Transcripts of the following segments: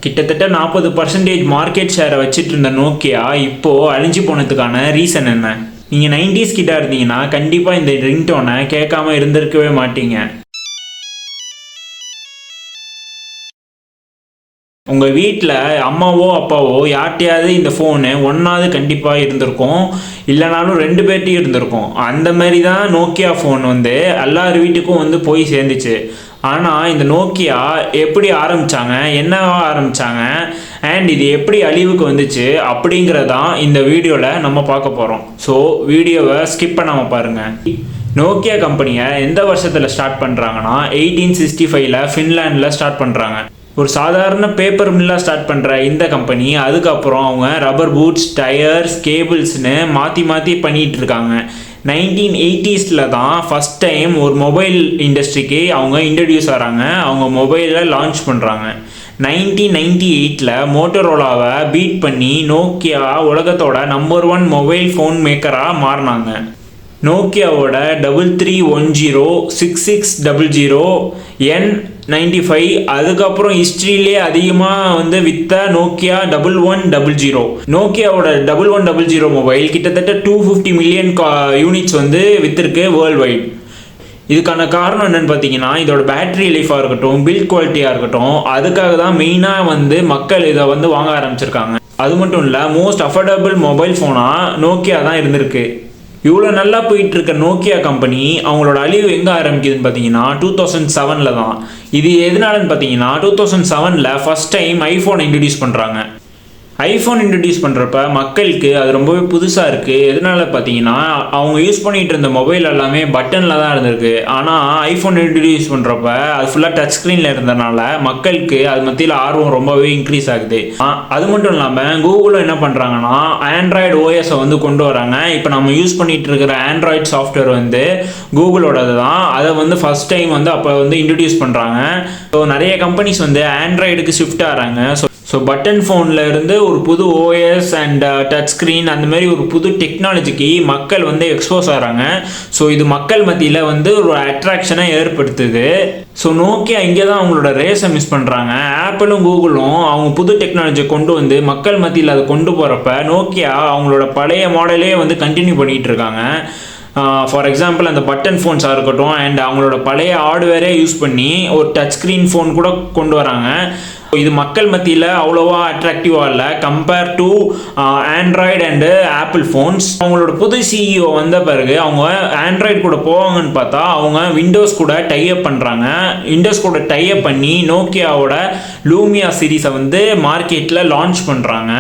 கிட்டத்தட்ட 40% மார்க்கெட் ஷேரை வச்சுட்டு இருந்த நோக்கியா இப்போது அழிஞ்சு போனதுக்கான ரீசன் என்ன? நீங்கள் 90s கிட்ட இருந்தீங்கன்னா கண்டிப்பாக இந்த ரிங்டோனை கேட்காம இருந்திருக்கவே மாட்டீங்க. உங்கள் வீட்டில் அம்மாவோ அப்பாவோ யார்கிட்டையாவது இந்த ஃபோனு ஒன்றாவது கண்டிப்பாக இருந்திருக்கும், இல்லைனாலும் 2 பேர்ட்டையும் இருந்திருக்கும். அந்த மாதிரி தான் நோக்கியா ஃபோன் எல்லார் வீட்டுக்கும் போய் சேர்ந்துச்சு. ஆனால் இந்த நோக்கியா எப்படி ஆரம்பித்தாங்க, என்னவா ஆரம்பித்தாங்க, அண்ட் இது எப்படி அழிவுக்கு வந்துச்சு அப்படிங்கிறதான் இந்த வீடியோவில் நம்ம பார்க்க போகிறோம். ஸோ வீடியோவை ஸ்கிப் பண்ணாமல் பாருங்கள். நோக்கியா கம்பெனியை எந்த வருஷத்தில் ஸ்டார்ட் பண்ணுறாங்கன்னா 1865 ஃபின்லாண்டில் ஸ்டார்ட் பண்ணுறாங்க. ஒரு சாதாரண பேப்பர் மில்லாக ஸ்டார்ட் பண்ணுற இந்த கம்பெனி அதுக்கப்புறம் அவங்க ரப்பர் பூட்ஸ், டயர்ஸ், கேபிள்ஸ்னு மாற்றி பண்ணிகிட்டு இருக்காங்க. 1980s தான் ஃபஸ்ட் டைம் ஒரு மொபைல் இண்டஸ்ட்ரிக்கு அவங்க இன்ட்ரடியூஸ் ஆகிறாங்க. அவங்க மொபைலை லான்ச் பண்ணுறாங்க. 1998 மோட்டோரோலாவை பீட் பண்ணி நோக்கியா உலகத்தோட நம்பர் 1 மொபைல் ஃபோன் மேக்கராக மாறினாங்க. நோக்கியாவோட 3310, 6600, N95, அதுக்கப்புறம் ஹிஸ்ட்ரியிலே அதிகமாக வித்த நோக்கியா 1100. நோக்கியாவோட 1100 மொபைல் கிட்டத்தட்ட 250 மில்லியன் யூனிட்ஸ் வித்திருக்கு வேர்ல்டு வைட். இதுக்கான காரணம் என்னென்னு பார்த்தீங்கன்னா, இதோட பேட்டரி லைஃபாக இருக்கட்டும், பில்ட் குவாலிட்டியாக இருக்கட்டும், அதுக்காக தான் மெயினாக மக்கள் இதை வாங்க ஆரம்பிச்சிருக்காங்க. அது மட்டும் இல்லை, மோஸ்ட் அஃபோர்டபுள் மொபைல் ஃபோனாக நோக்கியா தான் இருந்திருக்கு. இவ்வளோ நல்லா போயிட்டு இருக்க நோக்கியா கம்பெனி அவங்களோட அழிவு எங்கே ஆரம்பிக்குதுன்னு பார்த்தீங்கன்னா 2007 தான். இது எதனாலன்னு பார்த்தீங்கன்னா 2007 ஃபர்ஸ்ட் டைம் ஐஃபோன் இன்ட்ரடியூஸ் பண்ணுறாங்க. ஐஃபோன் இன்ட்ரடியூஸ் பண்ணுறப்ப மக்களுக்கு அது ரொம்பவே புதுசாக இருக்குது. எதனால பார்த்தீங்கன்னா, அவங்க யூஸ் பண்ணிகிட்டு இருந்த மொபைல் எல்லாமே பட்டனில் தான் இருந்திருக்கு. ஆனால் ஐஃபோன் இன்ட்ரடியூஸ் பண்ணுறப்ப அது ஃபுல்லாக டச் ஸ்க்ரீனில் இருந்ததுனால மக்களுக்கு அது மத்தியில் ஆர்வம் ரொம்பவே இன்க்ரீஸ் ஆகுது. அது மட்டும் இல்லாமல் கூகுளும் என்ன பண்ணுறாங்கன்னா ஆண்ட்ராய்டு ஓஎஸை கொண்டு வராங்க. இப்போ நம்ம யூஸ் பண்ணிகிட்டு இருக்கிற ஆண்ட்ராய்டு சாஃப்ட்வேர் கூகுளோடது தான். அதை ஃபஸ்ட் டைம் அப்போ இன்ட்ரடியூஸ் பண்ணுறாங்க. ஸோ நிறைய கம்பெனிஸ் ஆண்ட்ராய்டுக்கு ஷிஃப்ட் ஆகிறாங்க. ஸோ பட்டன் ஃபோனில் இருந்து ஒரு புது ஓஎஸ் அண்ட் டச் ஸ்க்ரீன் அந்த மாதிரி ஒரு புது டெக்னாலஜிக்கு மக்கள் எக்ஸ்போஸ் ஆகிறாங்க. ஸோ இது மக்கள் மத்தியில் ஒரு அட்ராக்ஷனை ஏற்படுத்துது. ஸோ நோக்கியா இங்கே தான் அவங்களோட ரேஸை மிஸ் பண்ணுறாங்க. ஆப்பிளும் கூகுளும் அவங்க புது டெக்னாலஜியை கொண்டு மக்கள் மத்தியில் அதை கொண்டு போகிறப்ப நோக்கியா அவங்களோட பழைய மாடலே கண்டினியூ பண்ணிகிட்டு இருக்காங்க. ஃபார் எக்ஸாம்பிள் அந்த பட்டன் ஃபோன்ஸாக இருக்கட்டும் அண்ட் அவங்களோட பழைய ஹார்ட்வேரே யூஸ் பண்ணி ஒரு டச் ஸ்க்ரீன் ஃபோன் கூட கொண்டு வராங்க. இது மக்கள் மத்தியில் அவ்வளோவா அட்ராக்டிவாக இல்லை compare to Android and apple phones. அவங்களோட புது சிஇஓ வந்த பிறகு அவங்க ஆண்ட்ராய்டு கூட போவாங்கன்னு பார்த்தா அவங்க விண்டோஸ் கூட டைஅப் பண்ணுறாங்க. விண்டோஸ் கூட டைஅப் பண்ணி நோக்கியாவோட லூமியா சீரீஸை மார்க்கெட்டில் லான்ச் பண்ணுறாங்க.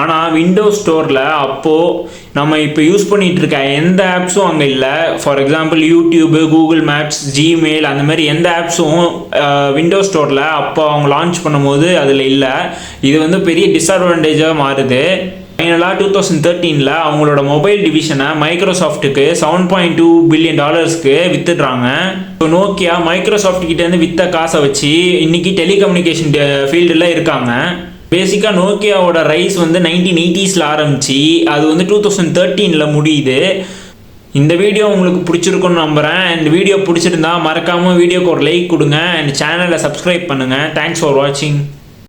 ஆனால் விண்டோஸ் ஸ்டோரில் அப்போது நம்ம இப்போ யூஸ் பண்ணிகிட்டு இருக்க எந்த ஆப்ஸும் அங்கே இல்லை. For example YouTube, Google Maps, Gmail அந்த மாதிரி எந்த ஆப்ஸும் விண்டோஸ் ஸ்டோரில் அப்போ அவங்க லான்ச் பண்ணும்போது அதில் இல்லை. இது பெரிய டிஸ்அட்வான்டேஜாக மாறுது. ஃபைனலாக 2013 அவங்களோட மொபைல் டிவிஷனை மைக்ரோசாஃப்ட்டுக்கு $7.2 பில்லியன் வித்துடுறாங்க. ஸோ நோக்கியா மைக்ரோசாஃப்ட் கிட்டேருந்து விற்ற காசை வச்சு இன்னைக்கு டெலிகம்யூனிகேஷன் ஃபீல்டில் இருக்காங்க. பேசிக்காக நோக்கியாவோட ரைஸ் 1980s ஆரம்பிச்சு அது 2013 முடியுது. இந்த வீடியோ உங்களுக்கு பிடிச்சிருக்குன்னு நம்புகிறேன். இந்த வீடியோ பிடிச்சிருந்தா மறக்காமல் வீடியோக்கு ஒரு லைக் கொடுங்க அண்ட் சேனலை சப்ஸ்கிரைப் பண்ணுங்கள். தேங்க்ஸ் ஃபார் வாட்சிங்.